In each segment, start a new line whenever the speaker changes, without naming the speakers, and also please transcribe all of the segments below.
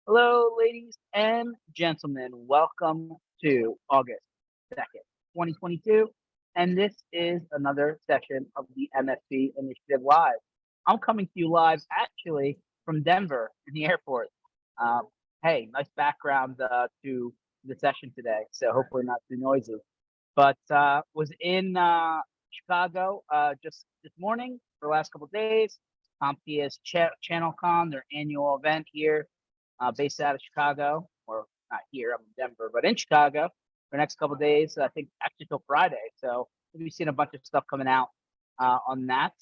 Hello, ladies and gentlemen. Welcome to August 2nd, 2022. And this is another session of the MSP Initiative Live. I'm coming to you live actually from Denver in the airport. Um, hey, nice background to the session today. So hopefully not too noisy. But was in Chicago just this morning for the last couple of days. CompTIA's ChannelCon, their annual event here, based out of Chicago, or not here, I'm in Denver, but in Chicago for the next couple of days. I think actually till Friday. So we've seen a bunch of stuff coming out on that,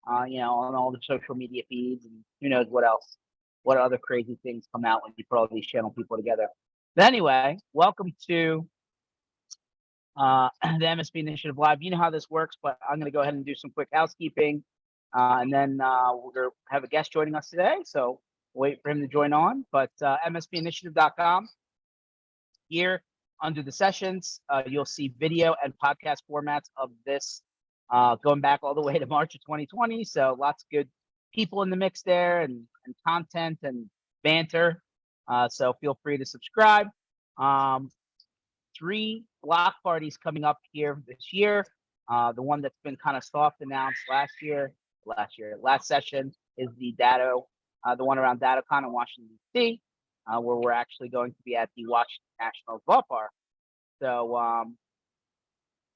on all the social media feeds, and who knows what else, what other crazy things come out when you put all these channel people together. But anyway, welcome to the MSP Initiative Live. You know how this works, but I'm going to go ahead and do some quick housekeeping. And then we're going to have a guest joining us today. So wait for him to join on. But MSPinitiative.com, here under the sessions, you'll see video and podcast formats of this going back all the way to March of 2020. So lots of good people in the mix there and content and banter. So feel free to subscribe. 3 block parties coming up here this year. The one that's been kind of soft announced last session is the one around DataCon in Washington, D.C., where we're actually going to be at the Washington Nationals ballpark. So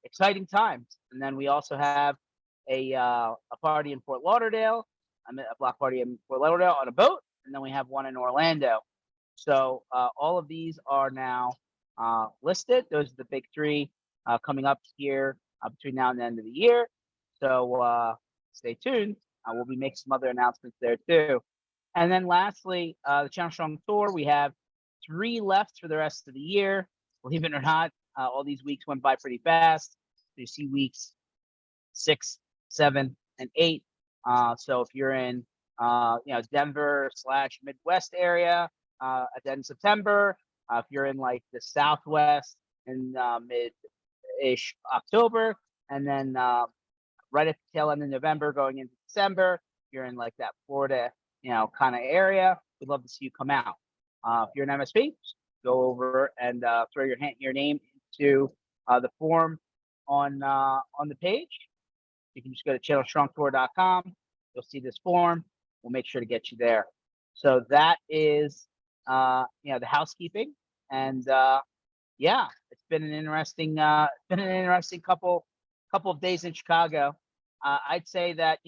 exciting times. And then we also have a party in Fort Lauderdale, a block party in Fort Lauderdale on a boat, and then we have one in Orlando. So all of these are now listed. Those are the big 3 coming up here between now and the end of the year. So stay tuned. We'll be making some other announcements there too. And then lastly, the Channel Strong Tour. We have 3 left for the rest of the year. Believe it or not, all these weeks went by pretty fast. So you see weeks 6, 7, and 8. So if you're in Denver/Midwest area at the end of September, if you're in like the Southwest in mid-ish October, and then right at the tail end of November going into December, if you're in like that Florida, kind of area, we'd love to see you come out. If you're an MSP, go over and throw your name into the form on the page. You can just go to channelstrongtour.com. You'll see this form. We'll make sure to get you there. So that is the housekeeping, and it's been an interesting couple of days in Chicago. I'd say that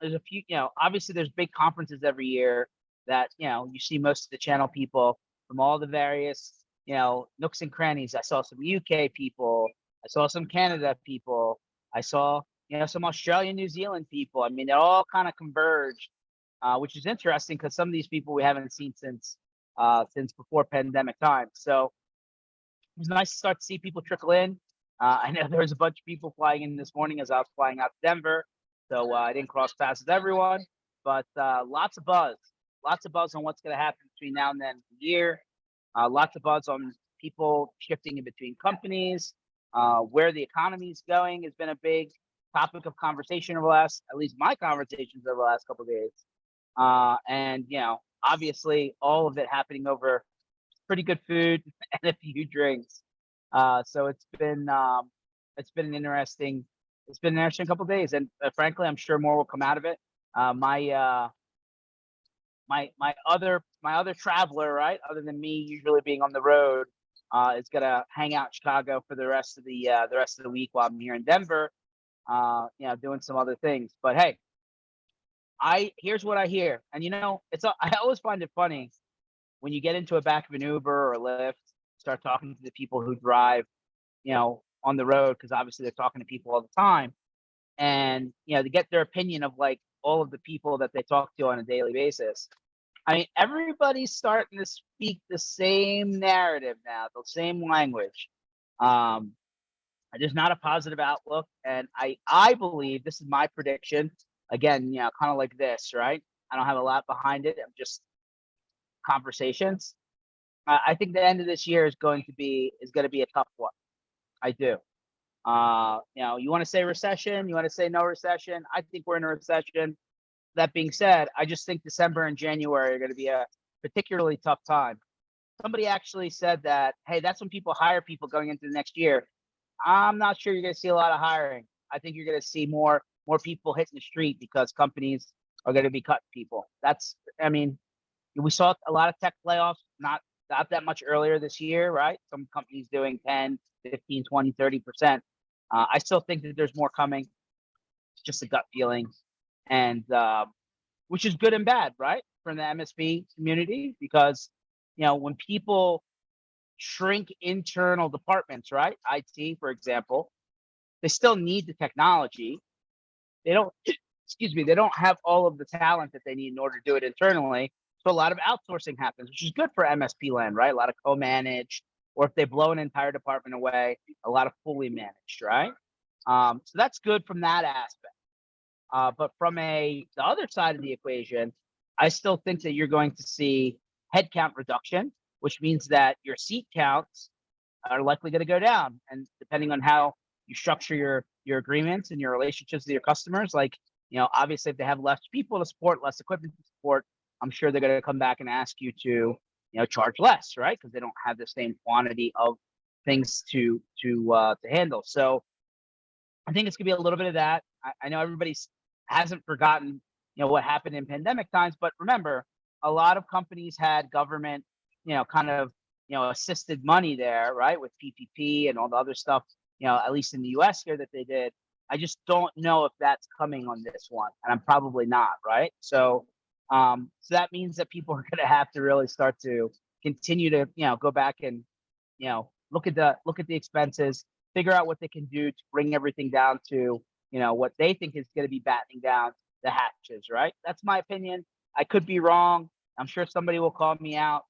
there's a few, obviously there's big conferences every year that you see most of the channel people from all the various nooks and crannies. I saw some UK people, I saw some Canada people, I saw some Australia, New Zealand people. I mean, they all kind of converged, which is interesting because some of these people we haven't seen since before pandemic times. So it was nice to start to see people trickle in. I know there was a bunch of people flying in this morning as I was flying out to Denver, so I didn't cross paths with everyone, but lots of buzz on what's going to happen between now and the end of the year. Lots of buzz on people shifting in between companies. Where the economy is going has been a big topic of conversation over at least my conversations over the last couple of days. And obviously all of it happening over pretty good food and a few drinks. So it's been an interesting couple of days, and frankly, I'm sure more will come out of it. My other traveler, right, other than me usually being on the road, is gonna hang out in Chicago for the rest of the week while I'm here in Denver, doing some other things. But hey, here's what I hear, and I always find it funny when you get into a back of an Uber or a Lyft, start talking to the people who drive, on the road, because obviously they're talking to people all the time, and to get their opinion of like all of the people that they talk to on a daily basis. I mean, everybody's starting to speak the same narrative now, the same language. There's not a positive outlook, and I believe, this is my prediction. Again, kind of like this, right? I don't have a lot behind it. I'm just conversations. I think the end of this year is going to be a tough one. I do. You want to say recession, you want to say no recession. I think we're in a recession. That being said, I just think December and January are going to be a particularly tough time. Somebody actually said that, hey, that's when people hire people going into the next year. I'm not sure you're going to see a lot of hiring. I think you're going to see more people hitting the street because companies are going to be cutting people. I mean, we saw a lot of tech layoffs, not that much earlier this year, right? Some companies doing 10, 15, 20, 30%. I still think that there's more coming. It's just a gut feeling, and which is good and bad, right, from the MSP community, because when people shrink internal departments, right, IT, for example, they still need the technology. They don't, excuse me, they don't have all of the talent that they need in order to do it internally. So a lot of outsourcing happens, which is good for MSP land, right? A lot of co-managed, or if they blow an entire department away, a lot of fully managed, right? So that's good from that aspect. But from the other side of the equation, I still think that you're going to see headcount reduction, which means that your seat counts are likely going to go down. And depending on how you structure your agreements and your relationships with your customers, like, obviously if they have less people to support, less equipment to support, I'm sure they're going to come back and ask you to, charge less, right? Because they don't have the same quantity of things to handle. So I think it's gonna be a little bit of that. I know everybody hasn't forgotten, what happened in pandemic times, but remember, a lot of companies had government, kind of, assisted money there, right, with PPP and all the other stuff, at least in the U.S. here that they did. I just don't know if that's coming on this one, and I'm probably not, right? So that means that people are going to have to really start to continue to, go back and, look at the expenses, figure out what they can do to bring everything down to, what they think is going to be battening down the hatches, right? That's my opinion. I could be wrong. I'm sure somebody will call me out.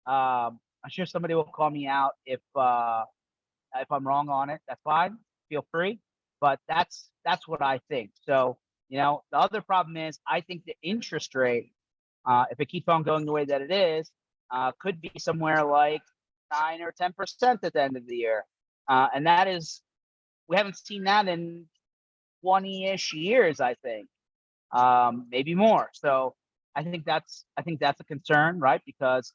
I'm sure somebody will call me out if I'm wrong on it. That's fine. Feel free. But that's what I think. So, the other problem is I think the interest rate, if it keeps on going the way that it is, could be somewhere like 9 or 10% at the end of the year. And that is, we haven't seen that in 20-ish years, I think, maybe more. So I think that's a concern, right? Because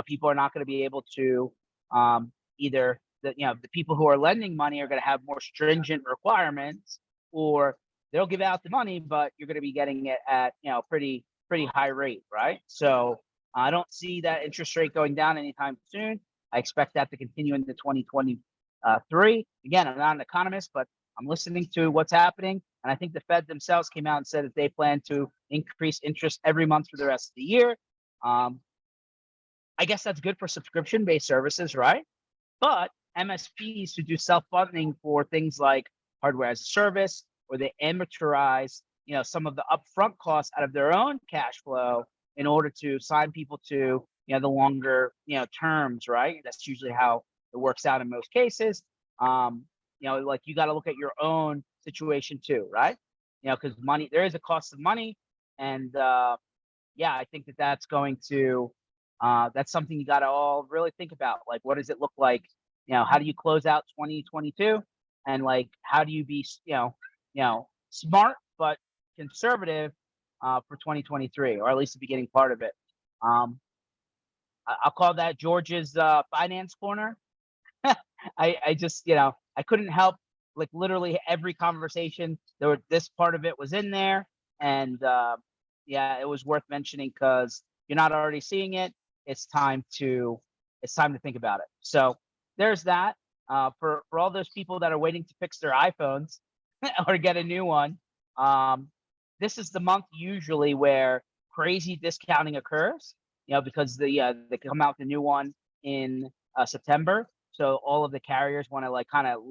people are not going to be able to, either the people who are lending money are going to have more stringent requirements, or they'll give out the money, but you're going to be getting it at pretty high rate, right? So I don't see that interest rate going down anytime soon. I expect that to continue into 2023. Again, I'm not an economist, but I'm listening to what's happening. And I think the Fed themselves came out and said that they plan to increase interest every month for the rest of the year. I guess that's good for subscription-based services, right? But MSPs who do self-funding for things like hardware as a service, or they amortize, some of the upfront costs out of their own cash flow in order to sign people to, the longer, terms, right? That's usually how it works out in most cases. Like you got to look at your own situation too, right? Because there is a cost of money, and yeah, I think that's going to, that's something you got to all really think about. Like, what does it look like? How do you close out 2022, and like, how do you be, smart but conservative for 2023, or at least the beginning part of it. I'll call that George's finance corner. I just, I couldn't help, like, literally every conversation this part of it was in there, and yeah, it was worth mentioning because you're not already seeing it. It's time to think about it. So there's that. For all those people that are waiting to fix their iPhones or get a new one, this is the month usually where crazy discounting occurs. Because they come out the new one in September. So all of the carriers want to, like, kind of,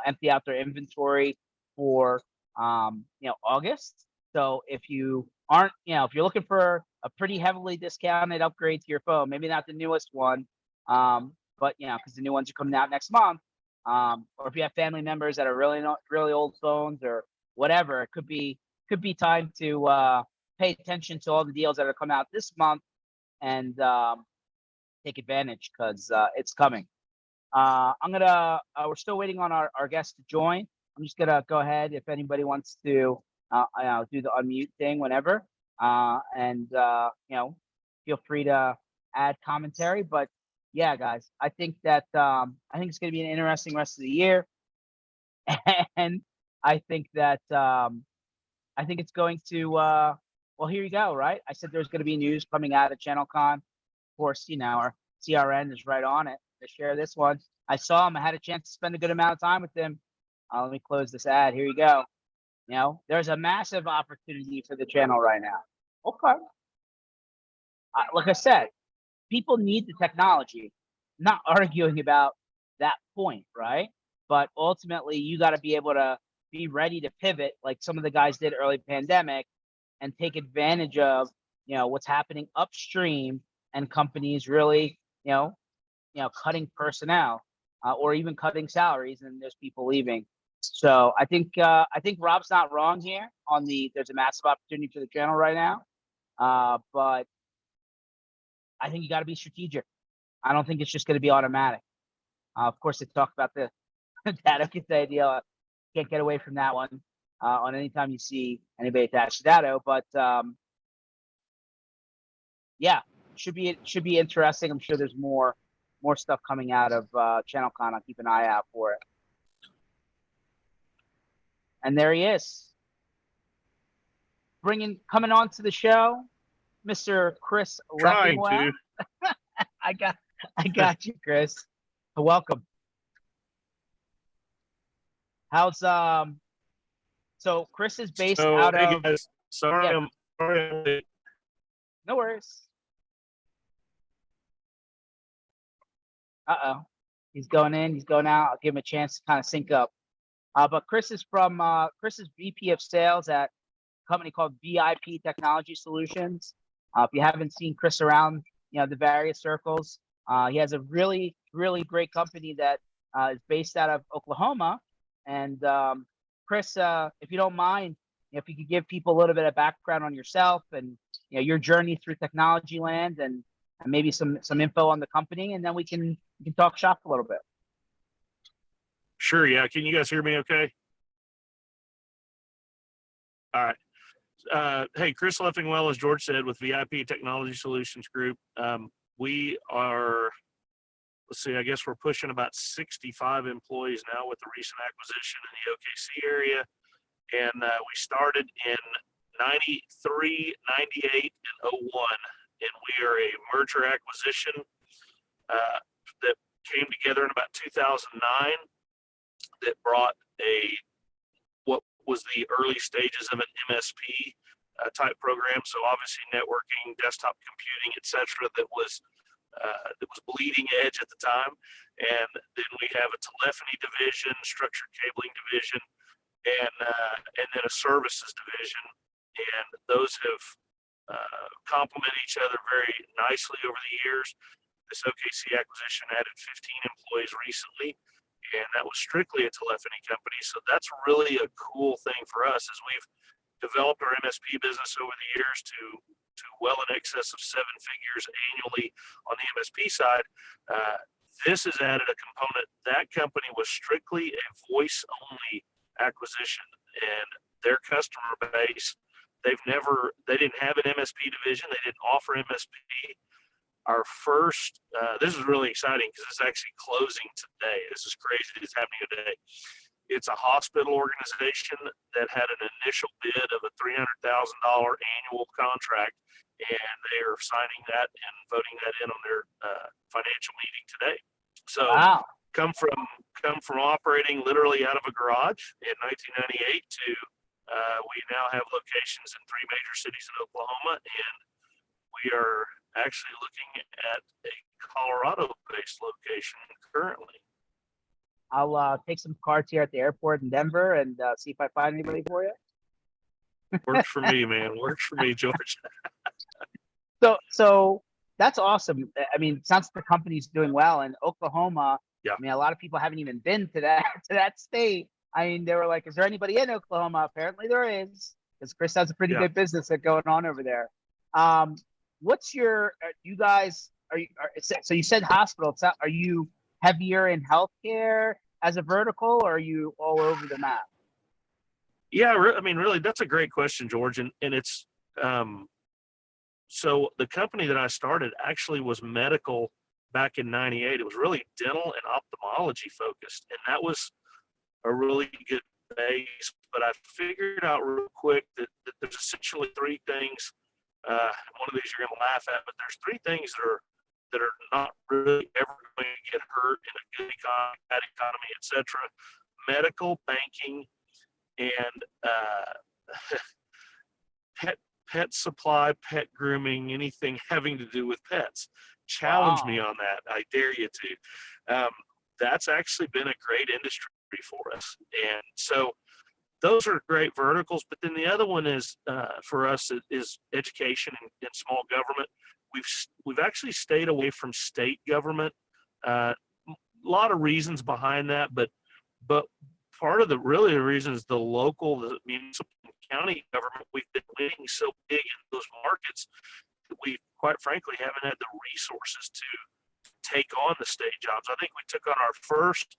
empty out their inventory for August. So if you aren't, if you're looking for a pretty heavily discounted upgrade to your phone, maybe not the newest one, but because the new ones are coming out next month, or if you have family members that are really old phones or whatever, it could be time to pay attention to all the deals that are coming out this month and take advantage, because it's coming. We're still waiting on our guest to join. I'm just gonna go ahead if anybody wants to do the unmute thing whenever, and feel free to add commentary. But yeah, guys, I think that I think it's going to be an interesting rest of the year, and I think that I think it's going to. Well, here you go. Right, I said there's going to be news coming out of ChannelCon. Of course, our CRN is right on it to share this one. I saw him. I had a chance to spend a good amount of time with him. Let me close this ad. Here you go. There's a massive opportunity for the channel right now. Okay. Like I said, people need the technology. Not arguing about that point, right? But ultimately, you got to be able to be ready to pivot, like some of the guys did early pandemic, and take advantage of what's happening upstream, and companies really cutting personnel or even cutting salaries, and there's people leaving. So I think Rob's not wrong here on there's a massive opportunity for the channel right now, but I think you got to be strategic. I don't think it's just going to be automatic. Of course, they talk about the Datto gets the idea. Can't get away from that one on any time you see anybody attached to Datto. But yeah, should be interesting. I'm sure there's more stuff coming out of ChannelCon. I'll keep an eye out for it. And there he is, coming on to the show, Mr. Chris Leffingwell. I got you, Chris. Welcome. How's so Chris is based out of.
Guys, sorry, yeah. Sorry.
No worries. He's going in, he's going out. I'll give him a chance to kind of sync up. But Chris is VP of Sales at a company called VIP Technology Solutions. If you haven't seen Chris around, the various circles, he has a really, really great company that is based out of Oklahoma. And Chris, if you don't mind, if you could give people a little bit of background on yourself and your journey through technology land, and maybe some info on the company, and then we can talk shop a little bit.
Sure. Yeah. Can you guys hear me okay? All right. Hey, Chris Leffingwell, as George said, with VIP Technology Solutions Group. We are, let's see, I guess we're pushing about 65 employees now with the recent acquisition in the OKC area. And we started in 93, 98, and 01. And we are a merger acquisition that came together in about 2009 that brought what was the early stages of an MSP type program. So obviously networking, desktop computing, etc. That was bleeding edge at the time. And then we have a telephony division, structured cabling division, and then a services division. And those have complement each other very nicely over the years. This OKC acquisition added 15 employees recently, and that was strictly a telephony company. So that's really a cool thing for us, as we've developed our MSP business over the years to well in excess of 7 figures annually on the MSP side. This has added a component. That company was strictly a voice-only acquisition, and their customer base, they didn't have an MSP division. They didn't offer MSP. Our first, this is really exciting because it's actually closing today. This is crazy. It's happening today. It's a hospital organization that had an initial bid of a $300,000 annual contract, and they are signing that and voting that in on their financial meeting today. So
wow.
Come from operating literally out of a garage in 1998 to we now have locations in 3 major cities in Oklahoma, and we are actually looking at a Colorado-based location currently.
I'll take some cards here at the airport in Denver and see if I find anybody for you.
Works for me, man. Works for me, George.
So that's awesome. I mean, it sounds like the company's doing well in Oklahoma.
Yeah.
I mean, a lot of people haven't even been to that state. I mean, they were like, "Is there anybody in Oklahoma?" Apparently, there is, because Chris has a pretty good business that's going on over there. What's your? You guys so you said hospital. Are you heavier in healthcare as a vertical, or are you all over the map?
Yeah, I mean, really, that's a great question, George, and it's so the company that I started actually was medical back in '98. It was really dental and ophthalmology focused, and that was a really good base. But I figured out real quick that there's essentially three things. One of these you're going to laugh at, but there's three things that are not really ever going to get hurt in a good economy, bad economy, etc. Medical, banking, and pet pet supply, pet grooming, anything having to do with pets. Challenge me
Wow.
on that. I dare you to. That's actually been a great industry for us, and so those are great verticals. But then the other one is for us is education and small government. We've actually stayed away from state government. A lot of reasons behind that, but part of the reason is the municipal and county government. We've been winning so big in those markets that we quite frankly haven't had the resources to take on the state jobs. I think we took on our first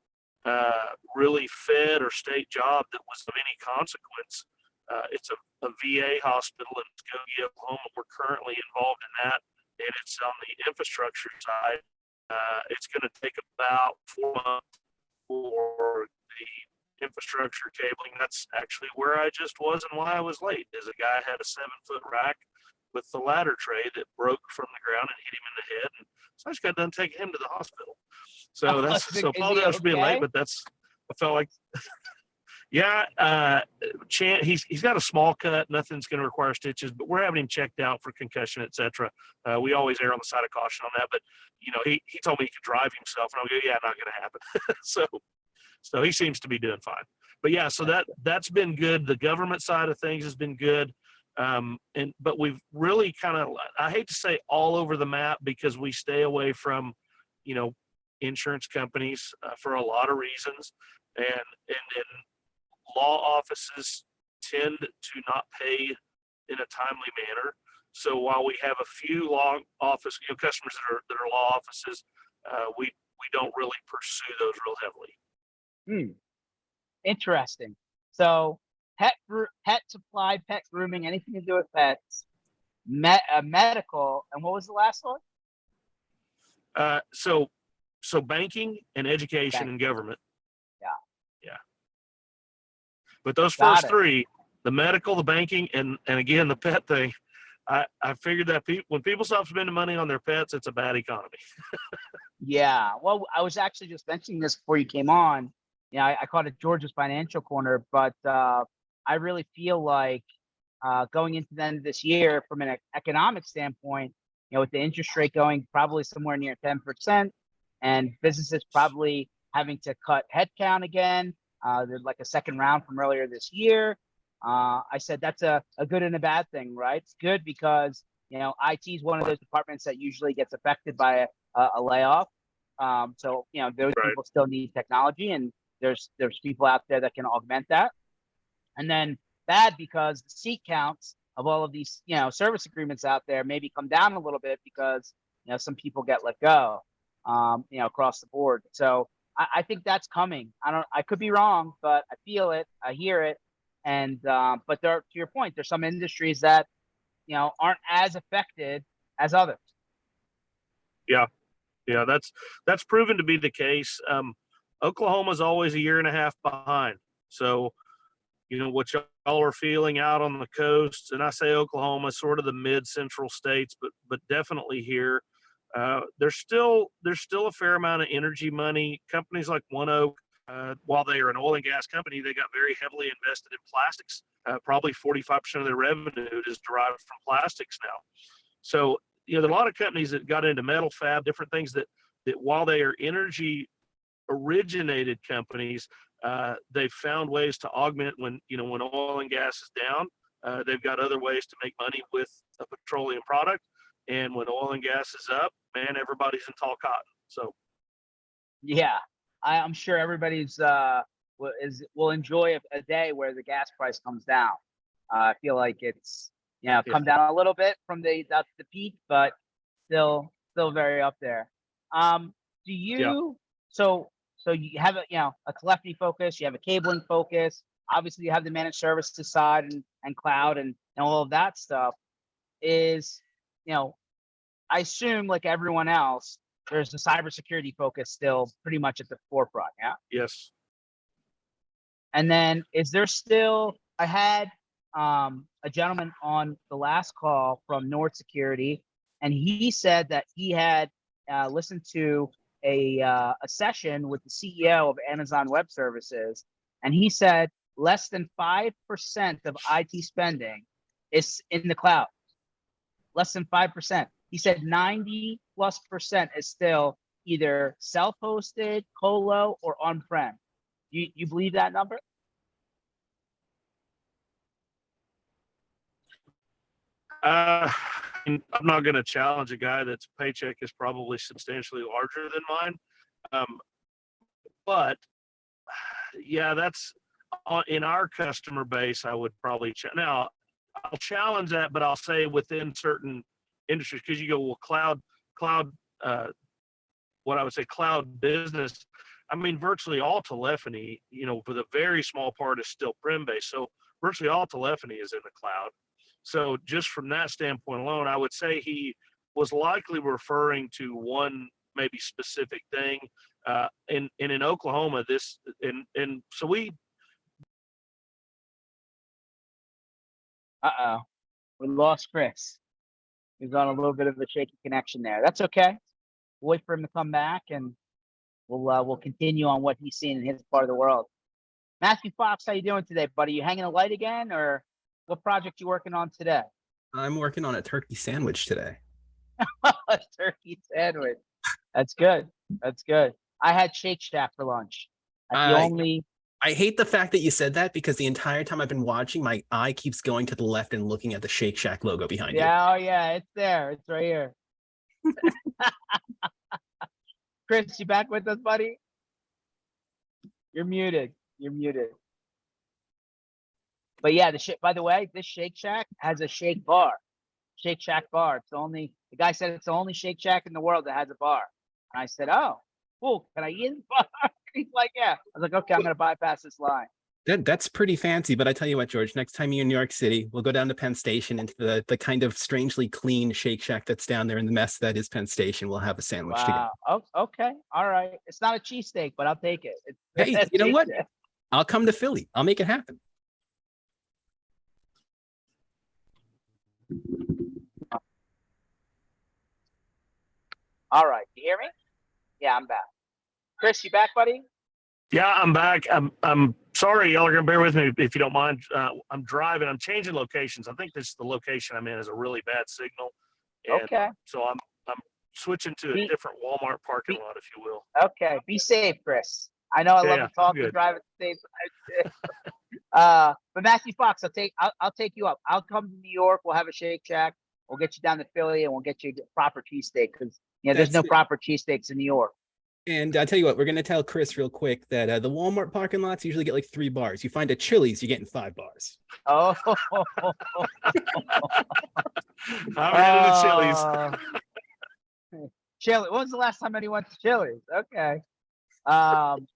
really fed or state job that was of any consequence. It's a VA hospital in Muskogee, Oklahoma. We're currently involved in that, and it's on the infrastructure side. It's going to take about 4 months for the infrastructure cabling. That's actually where I just was and why I was late. Is a guy had a 7-foot rack with the ladder tray that broke from the ground and hit him in the head. And so I just got done taking him to the hospital. So that's
Is
so
is he
apologize for being late,
okay?
but that's I felt like yeah, he's got a small cut. Nothing's going to require stitches, but we're having him checked out for concussion, etc. We always err on the side of caution on that. But he told me he could drive himself, and I'll go, yeah, not going to happen. so he seems to be doing fine. But yeah, so that's been good. The government side of things has been good. But we've really kind of, I hate to say all over the map, because we stay away from, insurance companies for a lot of reasons, and law offices tend to not pay in a timely manner. So while we have a few law office customers that are law offices, we don't really pursue those real heavily.
Interesting. So pet supply, pet grooming, anything to do with pets, medical, and what was the last one?
So banking and education
Bank.
and government.
Yeah.
But those
Got
first
it.
three, the medical, the banking, and again the pet thing, I figured that when people stop spending money on their pets, it's a bad economy.
Yeah. Well, I was actually just mentioning this before you came on. I called it George's Financial Corner, but I really feel like going into the end of this year, from an economic standpoint, with the interest rate going probably somewhere near 10%, and businesses probably having to cut headcount again. There's like a second round from earlier this year. I said that's a good and a bad thing, right? It's good because IT is one of those departments that usually gets affected by a layoff. So those
Right.
people still need technology, and there's people out there that can augment that. And then bad because the seat counts of all of these service agreements out there maybe come down a little bit because some people get let go across the board. So I think that's coming. I could be wrong, but I feel it, I hear it. And but to your point, there's some industries that aren't as affected as others.
Yeah, that's proven to be the case. Oklahoma's always a year and a half behind. So what y'all are feeling out on the coast, and I say Oklahoma, sort of the mid-central states, but definitely here. There's still a fair amount of energy money. Companies like ONEOK, while they are an oil and gas company, they got very heavily invested in plastics. Probably 45% of their revenue is derived from plastics now. So there are a lot of companies that got into metal fab, different things that while they are energy originated companies, they've found ways to augment when oil and gas is down. They've got other ways to make money with a petroleum product. And when oil and gas is up, man, everybody's in tall cotton. So,
yeah, I'm sure everybody's will enjoy a day where the gas price comes down. I feel like it's come down a little bit from the peak, but still very up there. Do you so you have a telephony focus, you have a cabling focus, obviously you have the managed services side and cloud and all of that stuff. Is I assume like everyone else, there's a cybersecurity focus still pretty much at the forefront. Yeah.
Yes.
And then is there still, I had a gentleman on the last call from Nord Security, and he said that he had listened to a session with the CEO of Amazon Web Services, and he said less than 5% of IT spending is in the cloud. Less than 5%. He said 90+% is still either self-hosted, colo, or on-prem. You believe that number?
I'm not going to challenge a guy that's paycheck is probably substantially larger than mine. But yeah, that's in our customer base. I would probably now I'll challenge that, but I'll say within certain industries, because you go, well, cloud, what I would say cloud business. I mean, virtually all telephony, for the very small part is still prem based. So virtually all telephony is in the cloud. So just from that standpoint alone, I would say he was likely referring to one maybe specific thing. In Oklahoma, and so we.
We lost Chris. He's on a little bit of a shaky connection there. That's okay. We'll wait for him to come back, and we'll continue on what he's seeing in his part of the world. Matthew Fox, how you doing today, buddy? You hanging a light again, or what project you working on today?
I'm working on a turkey sandwich today.
A turkey sandwich. That's good. That's good. I had Shake Shack for lunch.
I hate the fact that you said that, because the entire time I've been watching, my eye keeps going to the left and looking at the Shake Shack logo behind you.
Yeah, oh yeah, it's there. It's right here. Chris, you back with us, buddy? You're muted. You're muted. But yeah, by the way, this Shake Shack has a shake bar. Shake Shack bar. The guy said it's the only Shake Shack in the world that has a bar. And I said, oh, cool. Can I eat in the bar? He's like, yeah. I was like, okay, I'm going to bypass this line.
That's pretty fancy, but I tell you what, George, next time you're in New York City, we'll go down to Penn Station into the kind of strangely clean Shake Shack that's down there in the mess that is Penn Station. We'll have a sandwich together.
Oh, okay. All right. It's not a cheesesteak, but I'll take it.
Hey, you know what? I'll come to Philly. I'll make it happen.
All right. You hear me? Yeah, I'm back. Chris, you back, buddy?
Yeah, I'm back. I'm sorry, y'all are gonna bear with me if you don't mind. I'm driving. I'm changing locations. I think the location I'm in is a really bad signal. And
okay.
So I'm switching to a different Walmart parking lot, if you will.
Okay. Be safe, Chris. I know I love to talk and drive at the same time. But Matthew Fox, I'll take you up. I'll come to New York. We'll have a Shake Shack. We'll get you down to Philly, and we'll get you a proper cheesesteak, because there's no proper cheesesteaks in New York.
And I'll tell you what, we're going to tell Chris real quick that the Walmart parking lots usually get like 3 bars. You find a Chili's, you're getting 5 bars.
Oh.
I'm headed to Chili's.
Chili. When was the last time anyone went to Chili's? Okay. And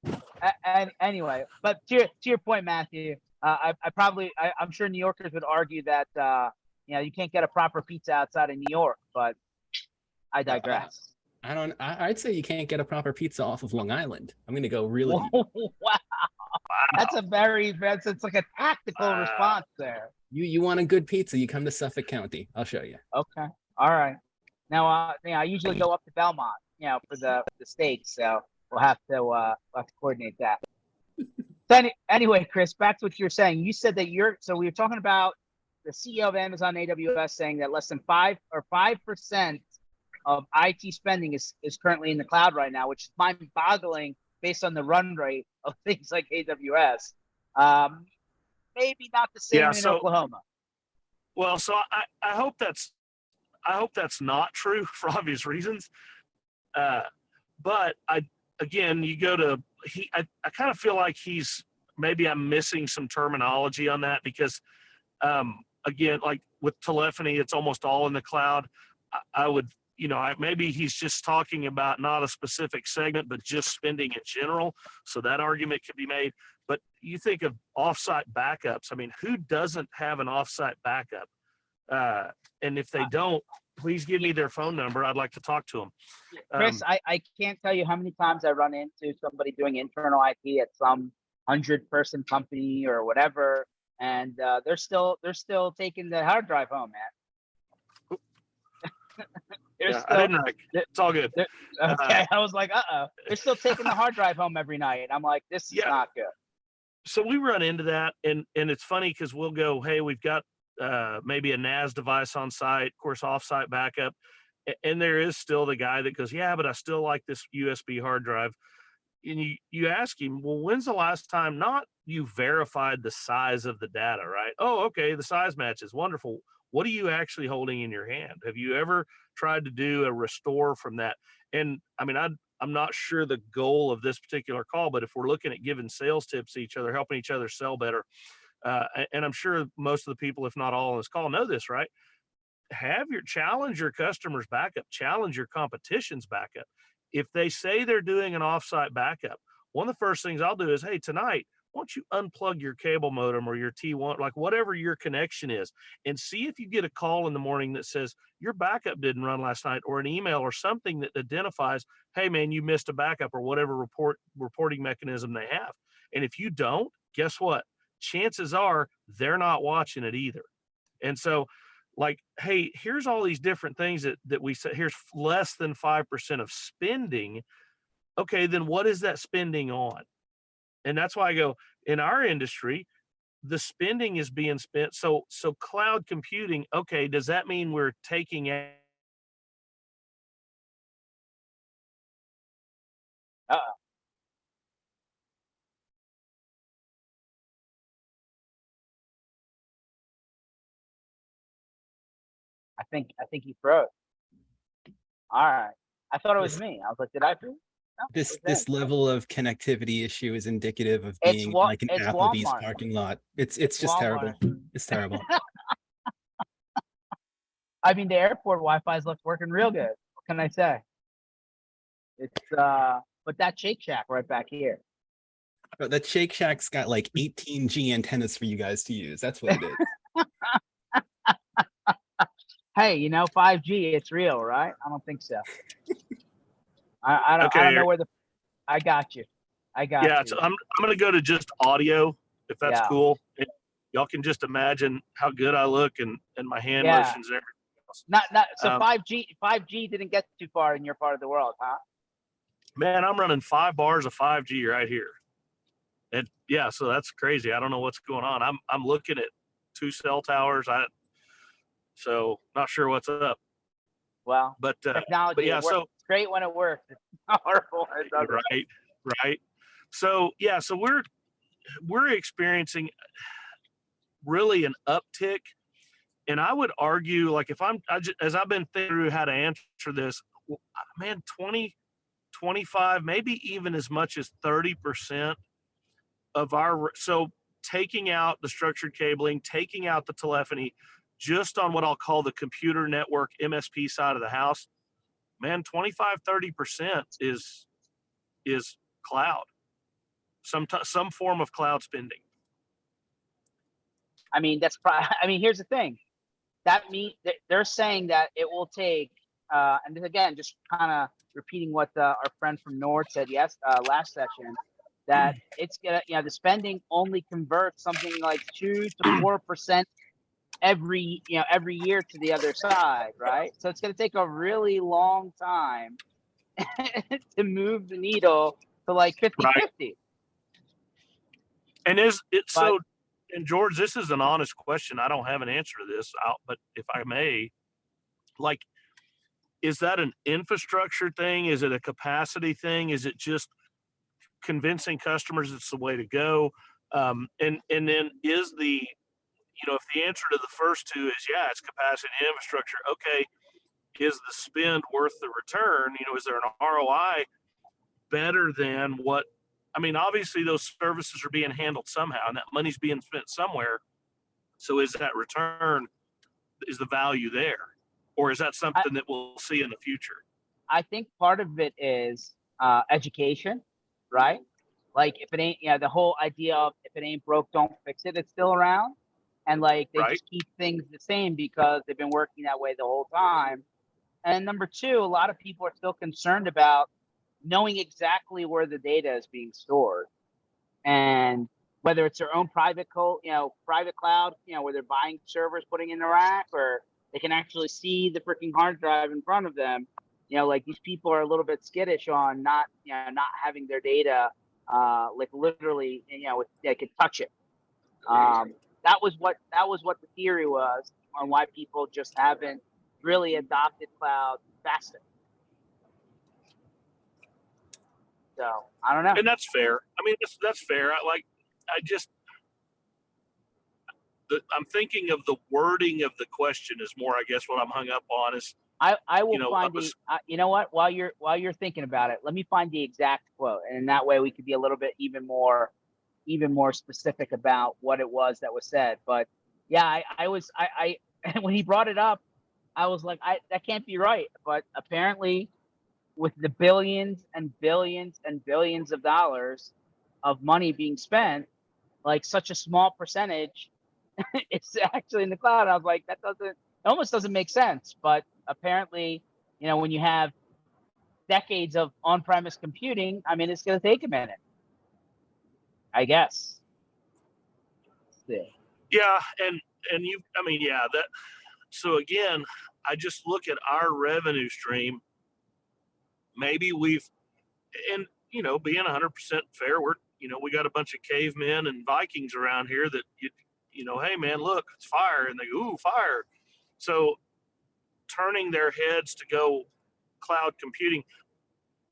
anyway, but to your point, Matthew, I'm sure New Yorkers would argue that you can't get a proper pizza outside of New York, but I digress.
I'd say you can't get a proper pizza off of Long Island. I'm going to go really
deep. Wow. It's like a tactical response there.
You want a good pizza, you come to Suffolk County. I'll show you.
Okay. All right. Now, I usually go up to Belmont, for the steaks. So we'll have to coordinate that. So anyway, Chris, back to what you were saying. You said that so we were talking about the CEO of Amazon AWS saying that less than 5% of IT spending is currently in the cloud right now, which is mind-boggling based on the run rate of things like AWS. Maybe not the same in Oklahoma.
Well, so I hope that's not true for obvious reasons. But you go to I kind of feel like I'm missing some terminology on that, because again, like with telephony, it's almost all in the cloud. I would. Maybe he's just talking about not a specific segment, but just spending in general. So that argument could be made. But you think of offsite backups. I mean, who doesn't have an offsite backup? And if they don't, please give me their phone number. I'd like to talk to them.
Chris, I can't tell you how many times I run into somebody doing internal IT at some 100-person company or whatever, and they're still taking the hard drive home, man.
I didn't wreck. It's all good.
Okay, I was like, they're still taking the hard drive home every night. I'm like, this is not good.
So we run into that, and it's funny because we'll go, hey, we've got maybe a NAS device on site, of course, offsite backup, and there is still the guy that goes, yeah, but I still like this USB hard drive. And you ask him, well, when's the last time not you verified the size of the data, right? Oh, okay, the size matches, wonderful. What are you actually holding in your hand? Have you ever tried to do a restore from that? And I mean, I'm not sure the goal of this particular call, but if we're looking at giving sales tips to each other, helping each other sell better, and I'm sure most of the people, if not all on this call, know this, right? Challenge your customers backup, challenge your competition's backup. If they say they're doing an offsite backup, one of the first things I'll do is, hey, tonight, why don't you unplug your cable modem or your T1, like whatever your connection is, and see if you get a call in the morning that says your backup didn't run last night, or an email or something that identifies, hey man, you missed a backup, or whatever reporting mechanism they have. And if you don't, guess what? Chances are they're not watching it either. And so, like, hey, here's all these different things that we say, here's less than 5% of spending. Okay, then what is that spending on? And that's why I go, in our industry, the spending is being spent. So cloud computing, okay, does that mean we're taking a
I think he froze. All right. I thought it was me. I was like, did I freeze? No,
This level of connectivity issue is indicative of
It's
being like an
it's
Applebee's
Walmart.
parking lot. It's just terrible.
Walmart.
It's terrible.
I mean, the airport Wi-Fi's looks working real good. What can I say? It's but that Shake Shack right back here.
But that Shake Shack's got like 18G antennas for you guys to use. That's what it is.
Hey, 5G, it's real, right? I don't think so. I don't know where I got you.
Yeah, so I'm going to go to just audio, if that's cool. And y'all can just imagine how good I look and my hand motions there.
So 5G didn't get too far in your part of the world, huh?
Man, I'm running 5 bars of 5G right here. And yeah, so that's crazy. I don't know what's going on. I'm looking at 2 cell towers. So not sure what's up.
Well,
but
technology,
but yeah, so
it's great when it works. It's horrible when it doesn't.
Right. So yeah, so we're experiencing really an uptick, and I would argue, like, if as I've been thinking through how to answer this, man, 20, 25, maybe even as much as 30% of so taking out the structured cabling, taking out the telephony, just on what I'll call the computer network MSP side of the house, man, 25, 30% is cloud, some form of cloud spending.
I mean, here's the thing. They're saying that it will take, and then again, just kind of repeating what our friend from Nord said last session, that it's gonna, the spending only converts something like 2 to 4% every year to the other side, right? So it's gonna take a really long time to move the needle to like 50-50.
Right. And and George, this is an honest question. I don't have an answer to this, but if I may, like, is that an infrastructure thing? Is it a capacity thing? Is it just convincing customers it's the way to go? And then is if the answer to the first two is, yeah, it's capacity and infrastructure, okay, is the spend worth the return? Is there an ROI better than what? I mean, obviously those services are being handled somehow, and that money's being spent somewhere. So is that return, is the value there? Or is that something that we'll see in the future?
I think part of it is education, right? Like, if it ain't, the whole idea of if it ain't broke, don't fix it, it's still around. and like they
Right.
just keep things the same because they've been working that way the whole time. And number two, a lot of people are still concerned about knowing exactly where the data is being stored, and whether it's their own private private cloud, where they're buying servers, putting in the rack, or they can actually see the freaking hard drive in front of them. Like these people are a little bit skittish on not having their data, like literally, they could touch it. That was what the theory was on why people just haven't really adopted cloud faster. So I don't know.
And that's fair. I mean, that's fair. I'm thinking of the wording of the question is more, I guess, what I'm hung up on is,
I will find
us-
you know what, while you're thinking about it, let me find the exact quote, and that way we could be a little bit even more specific about what it was that was said. But yeah, I was when he brought it up, I was like, that can't be right. But apparently, with the billions and billions and billions of dollars of money being spent, like such a small percentage it's actually in the cloud. I was like, it almost doesn't make sense. But apparently, when you have decades of on-premise computing, I mean, it's going to take a minute, I guess.
yeah. And you, I mean, yeah, so again, I just look at our revenue stream. Maybe and being 100% fair, we got a bunch of cavemen and Vikings around here that hey man, look, it's fire, and they go, ooh, fire. So turning their heads to go cloud computing,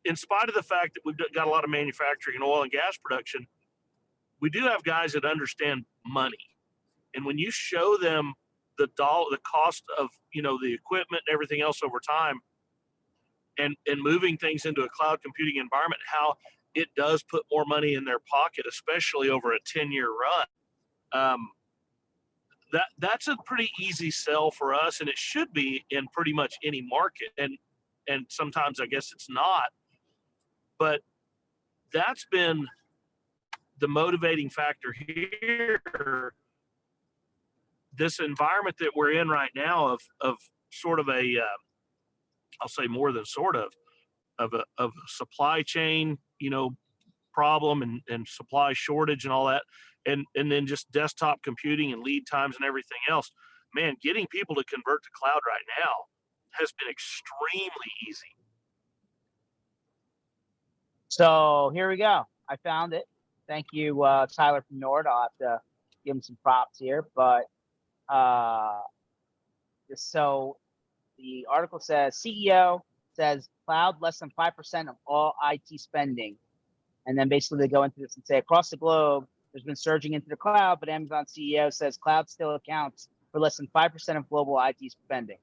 in spite of the fact that we've got a lot of manufacturing and oil and gas production, we do have guys that understand money. And when you show them the cost of the equipment and everything else over time, and moving things into a cloud computing environment, how it does put more money in their pocket, especially over a 10-year run. That's a pretty easy sell for us, and it should be in pretty much any market. And sometimes I guess it's not, but that's been the motivating factor here. This environment that we're in right now of sort of a I'll say more than sort of a supply chain, problem and supply shortage and all that. And then just desktop computing and lead times and everything else, man, getting people to convert to cloud right now has been extremely easy.
So here we go. I found it. Thank you, Tyler from Nord. I'll have to give him some props here. But so the article says CEO says cloud less than 5% of all IT spending. And then basically they go into this and say across the globe, there's been surging into the cloud, but Amazon CEO says cloud still accounts for less than 5% of global IT spending.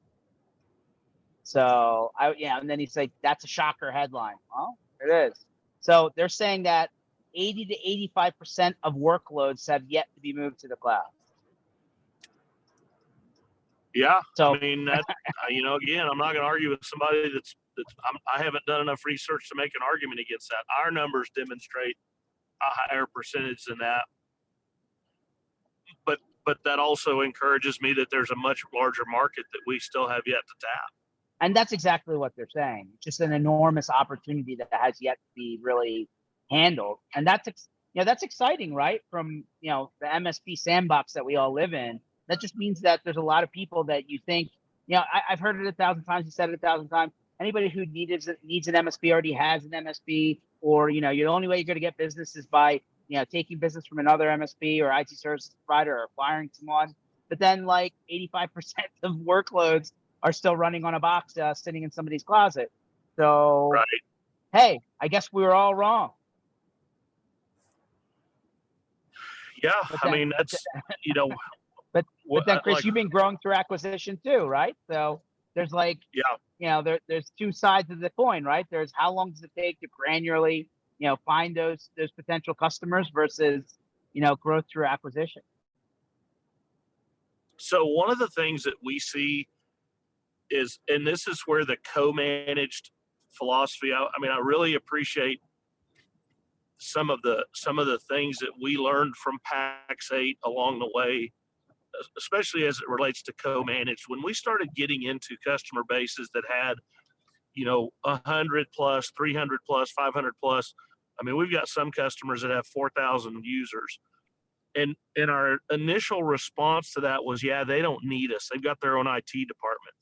So and then he's like, that's a shocker headline. Well, it is. So they're saying that 80 to 85% of workloads have yet to be moved to the cloud.
Yeah.
So,
I mean, that, again, I'm not going to argue with somebody I haven't done enough research to make an argument against that. Our numbers demonstrate a higher percentage than that. But that also encourages me that there's a much larger market that we still have yet to tap.
And that's exactly what they're saying. Just an enormous opportunity that has yet to be really handled. And that's exciting, right? From, the MSP sandbox that we all live in. That just means that there's a lot of people that you think, I've heard it 1,000 times. You said it 1,000 times. Anybody who needs an MSP already has an MSP, or, the only way you're going to get business is by, taking business from another MSP or IT service provider or acquiring someone. But then like 85% of workloads are still running on a box sitting in somebody's closet. So,
right.
Hey, I guess we were all wrong.
Yeah, I mean, that's,
But then, Chris, you've been growing through acquisition too, right? So there's like, there's two sides of the coin, right? There's how long does it take to granularly, find those potential customers versus, growth through acquisition.
So one of the things that we see is, and this is where the co-managed philosophy, I really appreciate some of the things that we learned from PAX 8 along the way. especially as it relates to co-managed, when we started getting into customer bases that had, 100 plus, 300 plus, 500 plus. I mean, we've got some customers that have 4,000 users. And our initial response to that was, yeah, they don't need us. They've got their own IT department.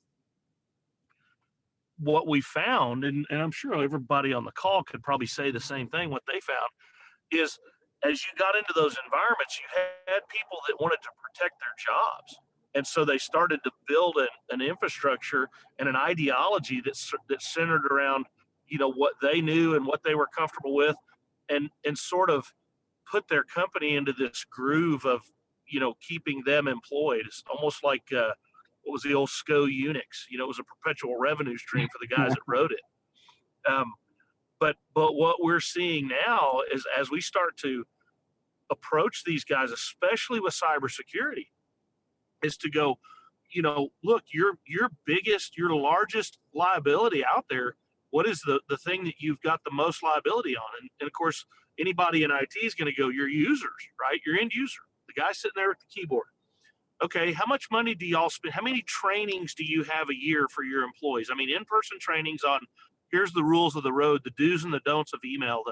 What we found, and I'm sure everybody on the call could probably say the same thing, what they found is as you got into those environments, you had people that wanted to protect their jobs. And so they started to build an infrastructure and an ideology that's centered around, what they knew and what they were comfortable with, and sort of put their company into this groove of, keeping them employed. It's almost like what was the old SCO Unix? It was a perpetual revenue stream for the guys that wrote it. But what we're seeing now is as we start to approach these guys, especially with cybersecurity, is to go, look, your largest liability out there. What is the thing that you've got the most liability on? And of course, anybody in IT is going to go, your users, right? Your end user, the guy sitting there at the keyboard. Okay, how much money do y'all spend? How many trainings do you have a year for your employees? I mean, in-person trainings on here's the rules of the road, the do's and the don'ts of email,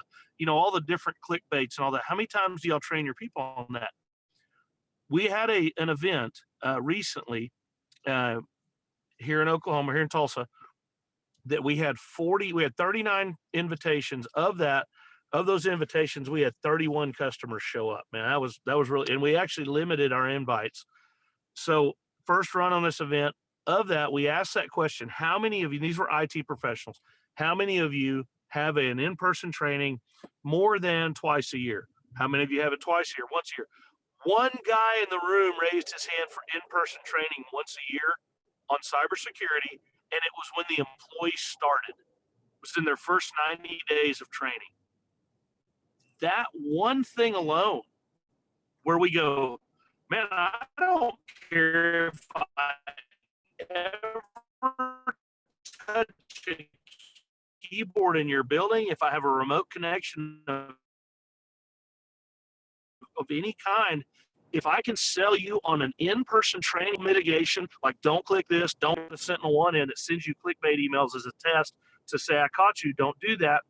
all the different clickbaits and all that. How many times do y'all train your people on that? We had an event recently here in Oklahoma, here in Tulsa, that we had 39 invitations. Of those invitations, we had 31 customers show up. Man, that was really, and we actually limited our invites. So first run on this event, of that, we asked that question, how many of you, these were IT professionals, how many of you have an in-person training more than twice a year? How many of you have it twice a year, once a year? One guy in the room raised his hand for in-person training once a year on cybersecurity, and it was when the employees started. It was in their first 90 days of training. That one thing alone, where we go, man, I don't care if I ever touch a keyboard in your building, if I have a remote connection of any kind, if I can sell you on an in-person training mitigation, like don't click this, don't put a Sentinel-1 in that sends you clickbait emails as a test to say, I caught you, don't do that,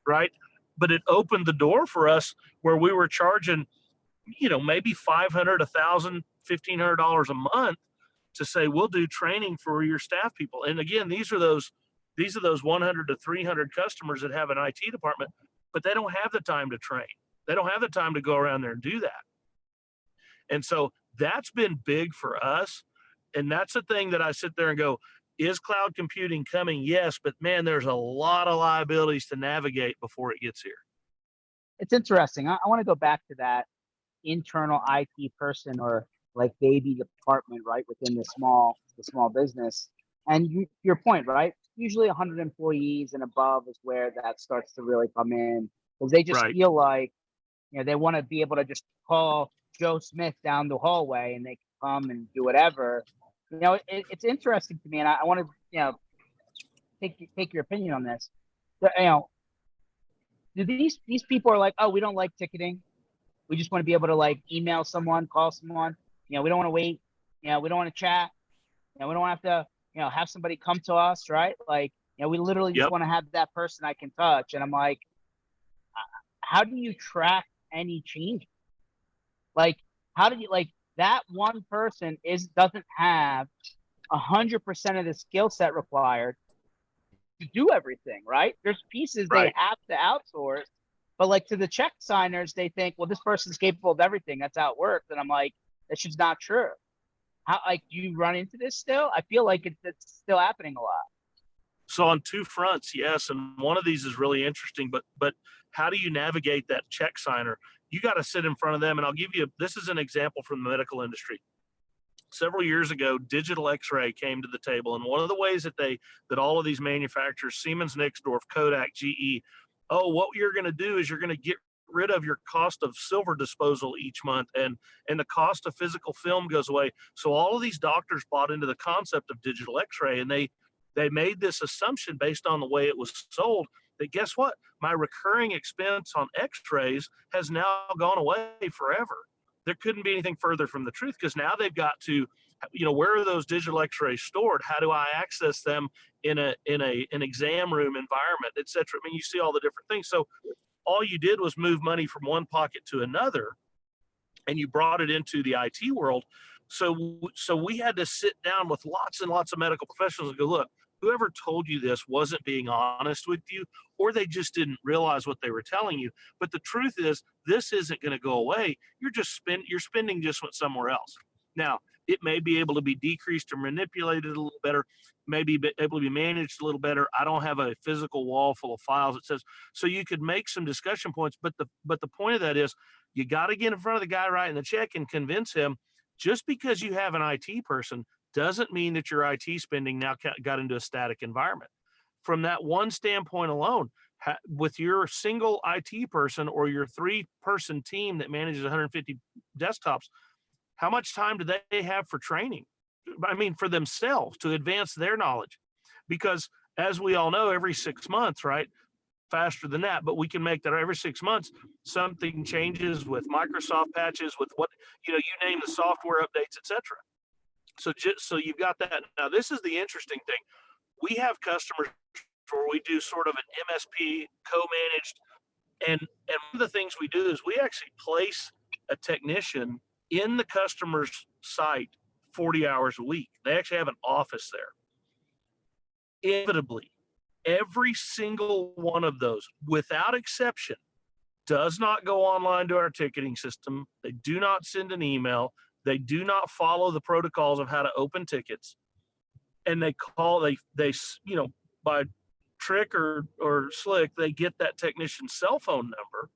right? But it opened the door for us where we were charging, maybe $500, $1,000, $1,500 a month to say, we'll do training for your staff people. And again, these are those 100 to 300 customers that have an IT department, but they don't have the time to train. They don't have the time to go around there and do that. And so that's been big for us. And that's the thing that I sit there and go, is cloud computing coming? Yes, but man, there's a lot of liabilities to navigate before it gets here.
It's interesting. I want to go back to that internal IT person or like baby department, right, within the small business. And your point, right? Usually 100 employees and above is where that starts to really come in, because they just feel like, they want to be able to just call Joe Smith down the hallway and they can come and do whatever. It's interesting to me, and I want to, take your opinion on this. Do these people are like, oh, we don't like ticketing. We just want to be able to like email someone, call someone. We don't want to wait. We don't want to chat. We don't have to, have somebody come to us, right? Like, we literally just want to have that person I can touch. And I'm like, how do you track any change? Like, how do you, like, that one person doesn't have 100% of the skill set required to do everything, right? There's pieces they have to outsource, but like to the check signers, they think, well, this person's capable of everything. That's how it works. And I'm like, that's just not true. How, like, do you run into this still? I feel like it's still happening a lot.
So on two fronts, yes, and one of these is really interesting, but how do you navigate that check signer? You got to sit in front of them, and I'll give you, this is an example from the medical industry. Several years ago, digital x-ray came to the table, and one of the ways that all of these manufacturers, Siemens, Nixdorf, Kodak, GE, what you're going to do is you're going to get rid of your cost of silver disposal each month, and the cost of physical film goes away. So all of these doctors bought into the concept of digital x-ray, and they made this assumption based on the way it was sold that guess what? My recurring expense on x-rays has now gone away forever. there couldn't be anything further from the truth, because now they've got to, where are those digital x-rays stored? How do I access them in an exam room environment, et cetera? I mean, you see all the different things. So all you did was move money from one pocket to another, and you brought it into the IT world. So we had to sit down with lots and lots of medical professionals and go, look, whoever told you this wasn't being honest with you, or they just didn't realize what they were telling you. But the truth is, this isn't going to go away. You're spending just went somewhere else. Now, it may be able to be decreased or manipulated a little better, maybe able to be managed a little better. I don't have a physical wall full of files. It says, so you could make some discussion points, but the point of that is, you got to get in front of the guy writing the check and convince him. Just because you have an IT person doesn't mean that your IT spending now got into a static environment. From that one standpoint alone, with your single IT person or your 3-person team that manages 150 desktops, how much time do they have for training? I mean, for themselves to advance their knowledge? Because as we all know, every 6 months, right? Faster than that, but we can make that every 6 months, something changes with Microsoft patches, with what, you name the software updates, etc. So you've got that. Now, this is the interesting thing. We have customers where we do sort of an MSP co-managed, and one of the things we do is we actually place a technician in the customer's site 40 hours a week. They actually have an office there. Inevitably, every single one of those, without exception, does not go online to our ticketing system. They do not send an email. They do not follow the protocols of how to open tickets. And they by trick or slick, they get that technician's cell phone number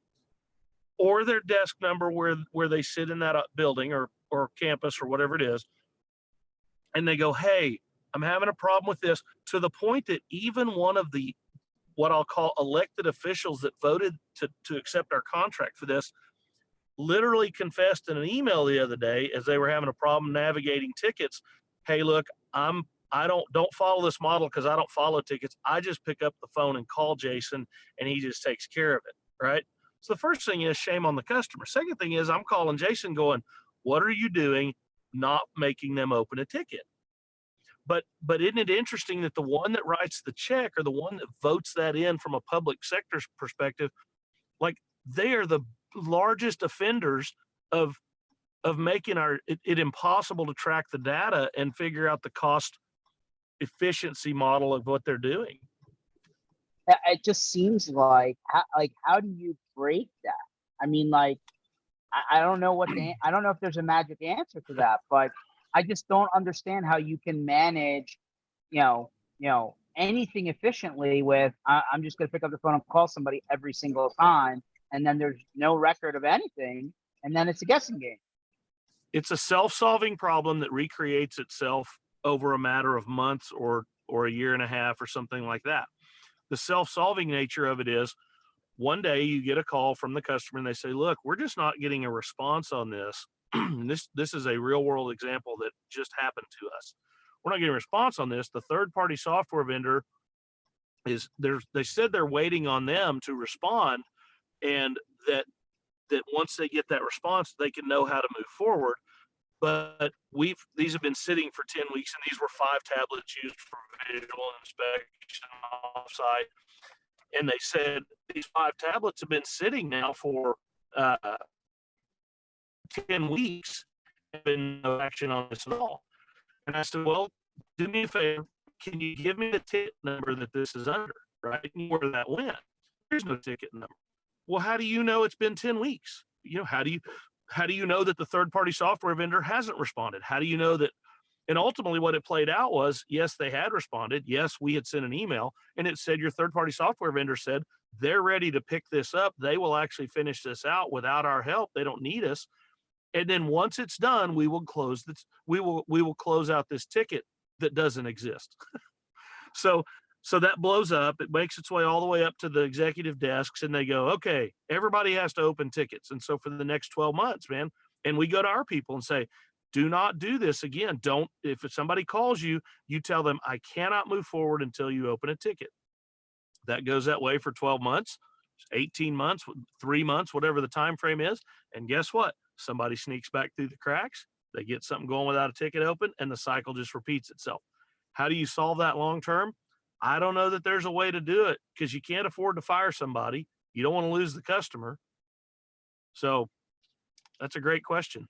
or their desk number where they sit in that building or campus or whatever it is. And they go, hey, I'm having a problem with this, to the point that even one of the, what I'll call elected officials that voted to accept our contract for this, literally confessed in an email the other day as they were having a problem navigating tickets. Hey, look, I don't follow this model because I don't follow tickets. I just pick up the phone and call Jason and he just takes care of it. Right. So the first thing is shame on the customer. Second thing is I'm calling Jason going, what are you doing not making them open a ticket? But isn't it interesting that the one that writes the check or the one that votes that in from a public sector perspective, like they are the largest offenders of making it impossible to track the data and figure out the cost efficiency model of what they're doing.
It just seems like how do you break that? I mean, I don't know I don't know if there's a magic answer to that, but I just don't understand how you can manage, anything efficiently with I'm just going to pick up the phone and call somebody every single time, and then there's no record of anything, and then it's a guessing game.
It's a self-solving problem that recreates itself over a matter of months or a year and a half or something like that. The self-solving nature of it is, one day you get a call from the customer and they say, look, we're just not getting a response on this. This is a real world example that just happened to us. We're not getting a response on this. The third-party software vendor they said they're waiting on them to respond, and that once they get that response, they can know how to move forward. But these have been sitting for 10 weeks, and these were 5 tablets used for visual inspection offsite. And they said these 5 tablets have been sitting now for 10 weeks, and been no action on this at all. And I said, well, do me a favor. Can you give me the ticket number that this is under, right? Where that went? There's no ticket number. Well, how do you know it's been 10 weeks? How do you know that the third-party software vendor hasn't responded? How do you know that? And ultimately what it played out was, yes, they had responded. Yes, we had sent an email, and it said your third-party software vendor said they're ready to pick this up. They will actually finish this out without our help. They don't need us. And then once it's done, we will close this. We will close out this ticket that doesn't exist. So that blows up. It makes its way all the way up to the executive desks, and they go, okay, everybody has to open tickets. And so for the next 12 months, man, and we go to our people and say, do not do this again. If somebody calls you, you tell them, I cannot move forward until you open a ticket. That goes that way for 12 months, 18 months, 3 months, whatever the time frame is. And guess what? somebody sneaks back through the cracks, they get something going without a ticket open, and the cycle just repeats itself. How do you solve that long term? I don't know that there's a way to do it, because you can't afford to fire somebody. You don't want to lose the customer. So that's a great question.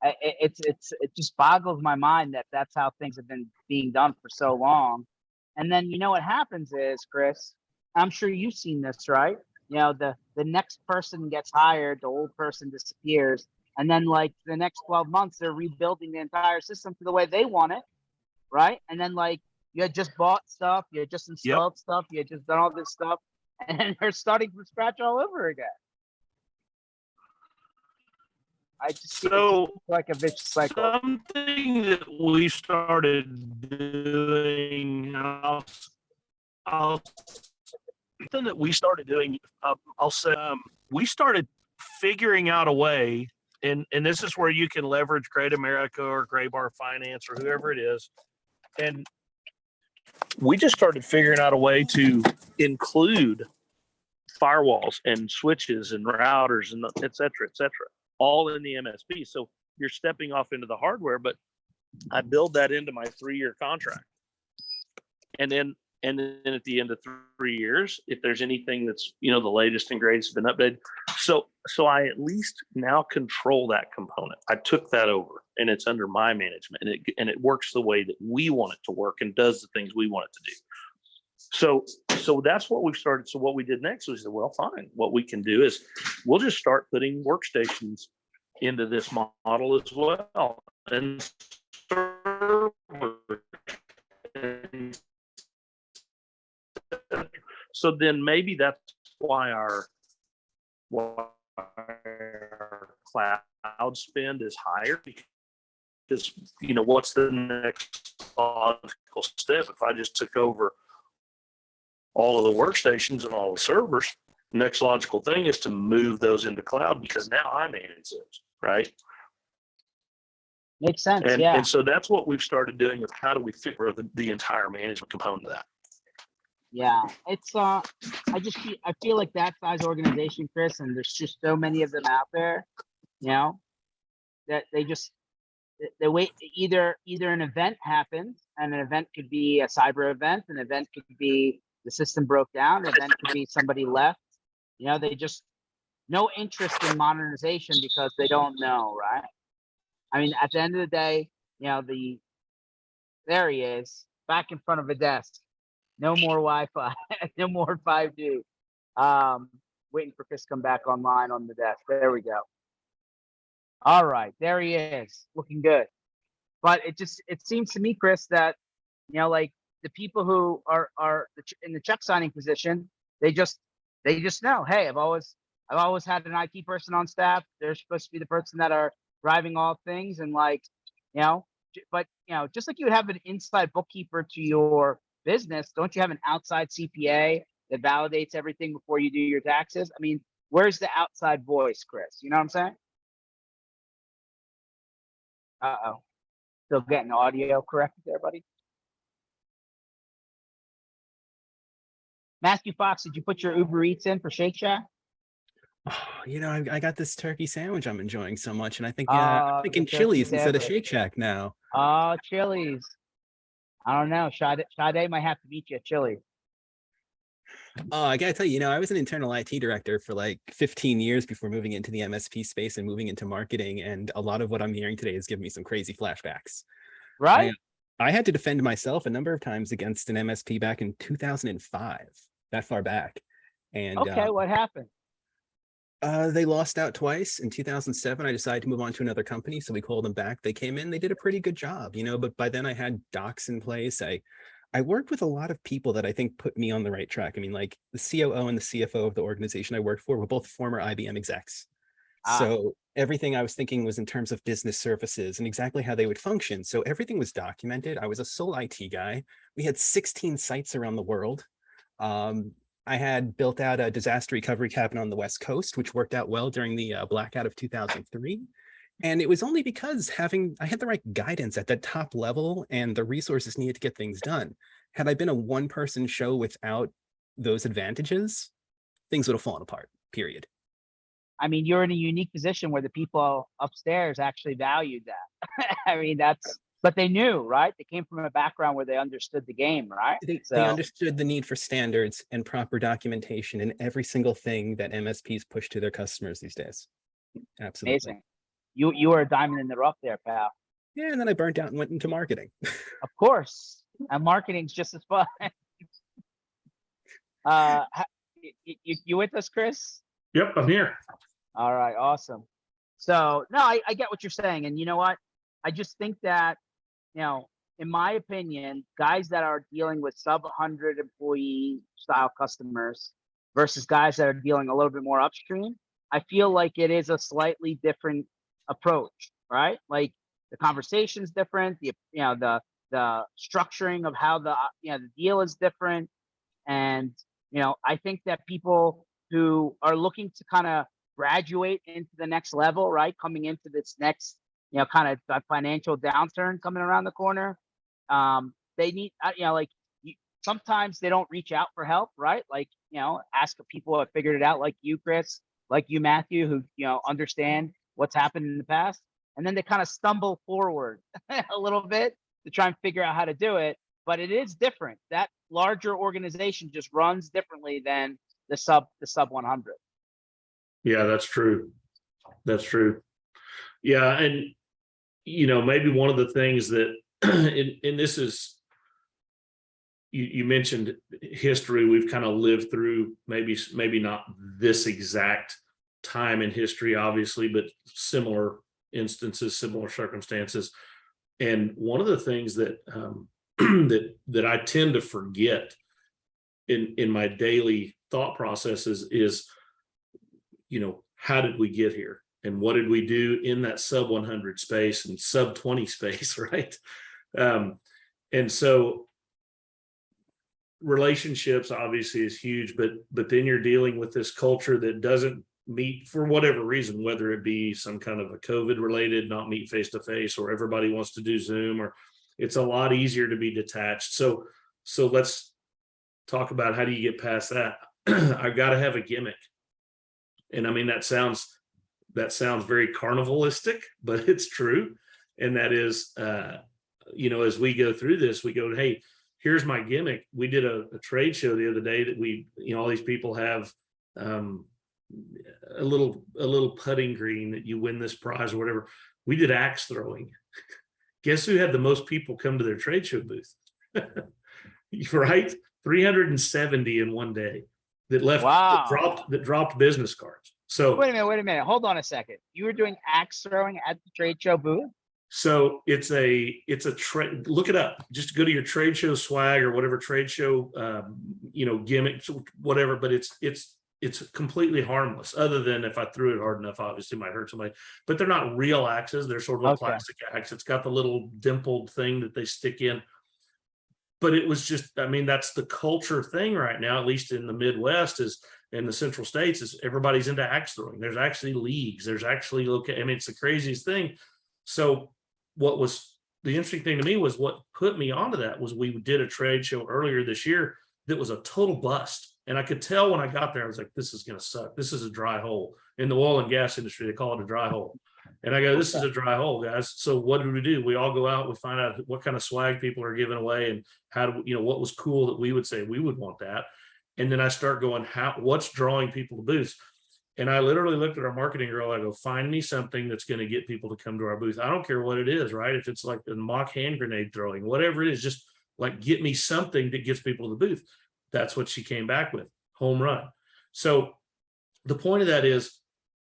It just boggles my mind that that's how things have been being done for so long. And then, you know, what happens is, Chris, I'm sure you've seen this, right? You know, the next person gets hired, the old person disappears, and then like the next 12 months, they're rebuilding the entire system to the way they want it, right? And then like you had just bought stuff, you had just installed stuff, you had just done all this stuff, and then they're starting from scratch all over again. I just
So
it's like a vicious cycle.
something that we started doing, something that we started doing, I'll say, we started figuring out a way, and this is where you can leverage Great America or Gray Bar Finance or whoever it is. And we just started figuring out a way to include firewalls and switches and routers and et cetera, all in the MSP. So you're stepping off into the hardware, but I build that into my 3-year contract. And then at the end of 3 years, if there's anything that's, you know, the latest and greatest has been updated. So I at least now control that component. I took that over, and it's under my management, and it works the way that we want it to work and does the things we want it to do. So that's what we've started. So what we did next was, well, fine. What we can do is we'll just start putting workstations into this model as well, and servers. So then maybe that's why our cloud spend is higher, because, you know, what's the next logical step? If I just took over all of the workstations and all the servers, the next logical thing is to move those into cloud, because now I manage those, right?
Makes sense.
And so that's what we've started doing, is how do we figure the entire management component of that?
Yeah, it's I feel like that size organization, Chris, and there's just so many of them out there, you know, that they wait. Either an event happens, and an event could be a cyber event, an event could be the system broke down, an event could be somebody left. You know, they just no interest in modernization because they don't know, right? I mean, at the end of the day, you know, there he is, back in front of a desk. No more Wi-Fi, no more 5G. Waiting for Chris to come back online on the desk. There we go. All right, there he is, looking good. But it seems to me, Chris, that, you know, like the people who are in the check signing position, they just know, hey, I've always had an IT person on staff. They're supposed to be the person that are driving all things, and like, you know, but you know, just like you would have an inside bookkeeper to your business, don't you have an outside CPA that validates everything before you do your taxes? I mean, where's the outside voice, Chris? You know what I'm saying? Uh-oh. Still getting audio corrected there, buddy? Matthew Fox, did you put your Uber Eats in for Shake Shack?
Oh, you know, I got this turkey sandwich I'm enjoying so much, and I think
Oh,
I'm thinking
the turkey
Chili's instead of
sandwich.
Shake Shack now.
Oh, Chili's. I don't know. Sade might have to meet you at Chili's.
Oh, I gotta tell you, you know, I was an internal IT director for like 15 years before moving into the MSP space and moving into marketing, and a lot of what I'm hearing today is giving me some crazy flashbacks.
Right?
I had to defend myself a number of times against an MSP back in 2005, that far back. And
Okay, what happened?
they lost out twice. In 2007, I decided to move on to another company. So we called them back. They came in, they did a pretty good job, you know, but by then I had docs in place. I worked with a lot of people that I think put me on the right track. I mean, like the COO and the CFO of the organization I worked for were both former IBM execs. So everything I was thinking was in terms of business services and exactly how they would function. So everything was documented. I was a sole IT guy. We had 16 sites around the world. I had built out a disaster recovery cabinet on the West Coast, which worked out well during the blackout of 2003. And it was only because I had the right guidance at the top level and the resources needed to get things done. Had I been a one-person show without those advantages, things would have fallen apart, period.
I mean, you're in a unique position where the people upstairs actually valued that. I mean, but they knew, right? They came from a background where they understood the game, right?
They understood the need for standards and proper documentation in every single thing that MSPs push to their customers these days. Absolutely.
Amazing. You were a diamond in the rough there, pal.
Yeah, and then I burnt out and went into marketing.
Of course. And marketing's just as fun. You with us, Chris?
Yep, I'm here.
All right, awesome. So no, I get what you're saying. And you know what? I just think that, in my opinion, guys that are dealing with sub 100 employee style customers versus guys that are dealing a little bit more upstream, I feel like it is a slightly different approach, right? Like the conversation's different, the structuring of how the deal is different. And, I think that people who are looking to kind of graduate into the next level, right? Coming into this next, kind of financial downturn coming around the corner. They need, sometimes they don't reach out for help, right? Like, ask people who have figured it out, like you, Chris, like you, Matthew, who, understand what's happened in the past. And then they kind of stumble forward a little bit to try and figure out how to do it. But it is different. That larger organization just runs differently than the sub 100.
Yeah, that's true. That's true. Yeah. And, maybe one of the things that, and this is, you mentioned history. We've kind of lived through maybe not this exact time in history, obviously, but similar instances, similar circumstances. And one of the things that that I tend to forget in my daily thought processes is, how did we get here? And what did we do in that sub 100 space and sub 20 space, right? And so relationships obviously is huge, but then you're dealing with this culture that doesn't meet for whatever reason, whether it be some kind of a COVID related, not meet face to face, or everybody wants to do Zoom, or it's a lot easier to be detached. So let's talk about how do you get past that? I got to have a gimmick. And I mean, that sounds very carnivalistic, but it's true. And that is, as we go through this, we go, hey, here's my gimmick. We did a trade show the other day that all these people have a little putting green that you win this prize or whatever. We did axe throwing. Guess who had the most people come to their trade show booth? Right? 370 in one day that left.
Wow.
that dropped business cards. So
wait a minute. Hold on a second. You were doing axe throwing at the trade show booth?
So it's a trade. Look it up. Just go to your trade show swag or whatever trade show, gimmick, whatever. But it's completely harmless. Other than if I threw it hard enough, obviously it might hurt somebody. But they're not real axes. They're sort of a plastic axe. It's got the little dimpled thing that they stick in. But it was just, I mean, that's the culture thing right now, at least in the Midwest, is in the central states, is everybody's into axe throwing. There's actually leagues. There's actually, it's the craziest thing. So what was the interesting thing to me was what put me onto that was we did a trade show earlier this year that was a total bust. And I could tell when I got there, I was like, this is going to suck. This is a dry hole. In the oil and gas industry, they call it a dry hole. And I go, this is a dry hole, guys. So what do? We all go out, we find out what kind of swag people are giving away and how do what was cool that we would say we would want that. And then I start going, what's drawing people to booths? And I literally looked at our marketing girl. I go, find me something that's going to get people to come to our booth. I don't care what it is, right? If it's like a mock hand grenade throwing, whatever it is, just like get me something that gets people to the booth. That's what she came back with, home run. So the point of that is,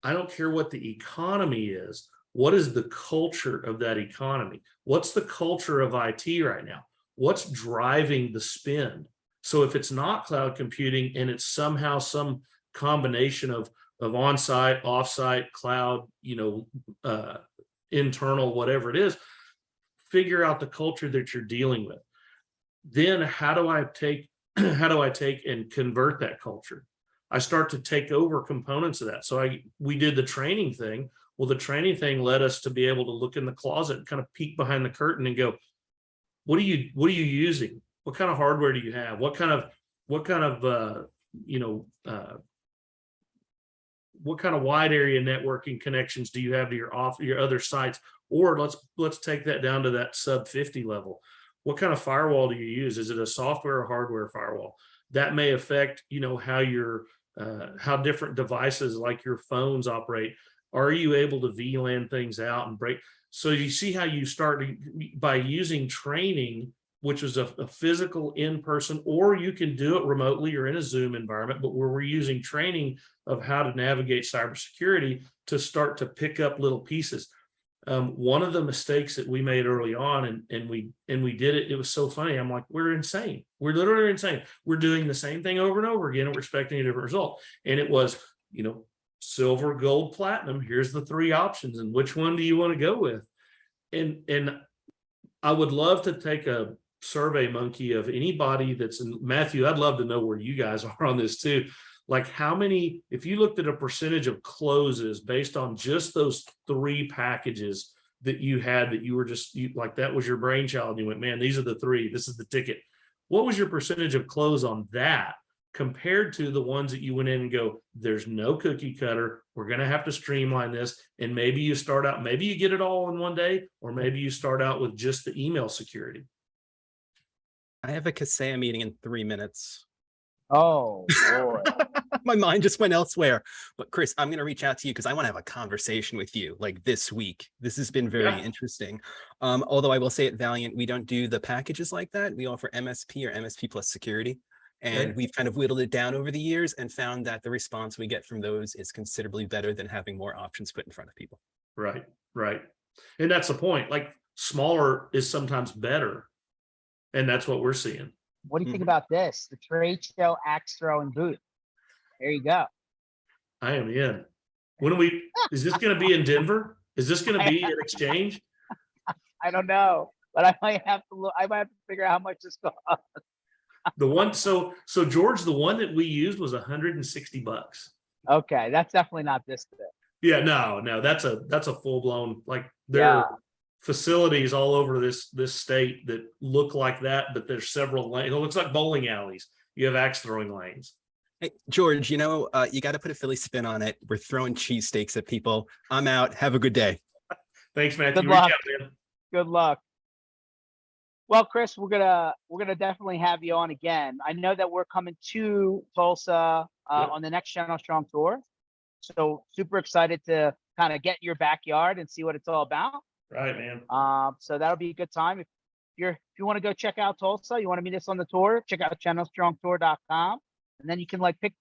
I don't care what the economy is. What is the culture of that economy? What's the culture of IT right now? What's driving the spend? So if it's not cloud computing and it's somehow some combination of on-site, off-site, cloud, internal, whatever it is, figure out the culture that you're dealing with. Then how do I take and convert that culture? I start to take over components of that. So we did the training thing. Well, the training thing led us to be able to look in the closet and kind of peek behind the curtain and go, what are you using? What kind of hardware do you have? What kind of
what kind of wide area networking connections do you have to your other sites? Or let's take that down to that sub 50 level. What kind of firewall do you use? Is it a software or hardware firewall? That may affect, how different devices like your phones operate. Are you able to VLAN things out and break? So you see how you start by using training, which was a physical in-person, or you can do it remotely or in a Zoom environment, but where we're using training of how to navigate cybersecurity to start to pick up little pieces. One of the mistakes that we made early on, and we did it, it was so funny. I'm like, we're insane. We're literally insane. We're doing the same thing over and over again, and we're expecting a different result. And it was, silver, gold, platinum. Here's the 3 options, and which one do you want to go with? And I would love to take a survey monkey of anybody that's in Matthew. I'd love to know where you guys are on this too. Like how many, if you looked at a percentage of closes based on just those 3 packages that you had, that you were just like, that was your brainchild. And you went, man, these are the 3, this is the ticket. What was your percentage of close on that compared to the ones that you went in and go, there's no cookie cutter. We're going to have to streamline this. And maybe you start out, maybe you get it all in one day, or maybe you start out with just the email security.
I have a Kaseya meeting in 3 minutes.
Oh, boy.
My mind just went elsewhere. But Chris, I'm going to reach out to you because I want to have a conversation with you like this week. This has been very interesting. Although I will say at Valiant, we don't do the packages like that. We offer MSP or MSP plus security. And we've kind of whittled it down over the years and found that the response we get from those is considerably better than having more options put in front of people.
Right. And that's the point. Like smaller is sometimes better. And that's what we're seeing.
What do you think about this? The trade show, axe throwing booth. There you go.
I am in. Is this going to be in Denver? Is this going to be an exchange?
I don't know, but I might have to look. I might have to figure out how much this costs.
The one, so George, the one that we used was $160.
Okay, that's definitely not this bit.
Yeah, no, that's a full blown, like there are facilities all over this state that look like that, but there's several lanes. It looks like bowling alleys. You have axe throwing lanes.
Hey, George, you got to put a Philly spin on it. We're throwing cheesesteaks at people. I'm out. Have a good day.
Thanks, Matthew.
Good luck. Good luck. Well, Chris, we're gonna definitely have you on again. I know that we're coming to Tulsa on the next Channel Strong tour, so super excited to kind of get in your backyard and see what it's all about.
Right, man.
So that'll be a good time. If you want to go check out Tulsa, you want to meet us on the tour, check out channelstrongtour.com, and then you can like pick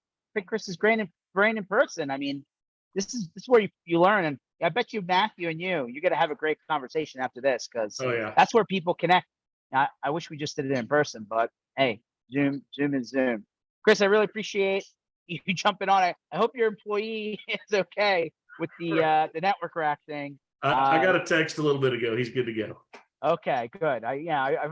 Chris's brain in person. I mean, this is where you learn, and I bet you Matthew and you're gonna have a great conversation after this because that's where people connect. I wish we just did it in person, but hey, Zoom is Zoom. Chris, I really appreciate you jumping on it. I hope your employee is okay with the network rack thing.
I got a text a little bit ago. He's good to go.
Okay, good. I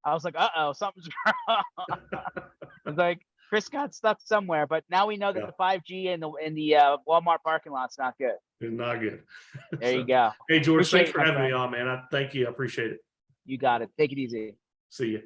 was like, uh-oh, something's wrong. I was like, Chris got stuck somewhere, but now we know that the 5G in the Walmart parking lot's not good.
It's not good.
There you go.
Hey, George,
Appreciate
thanks for having me on, man. Thank you. I appreciate it.
You got it. Take it easy.
See you.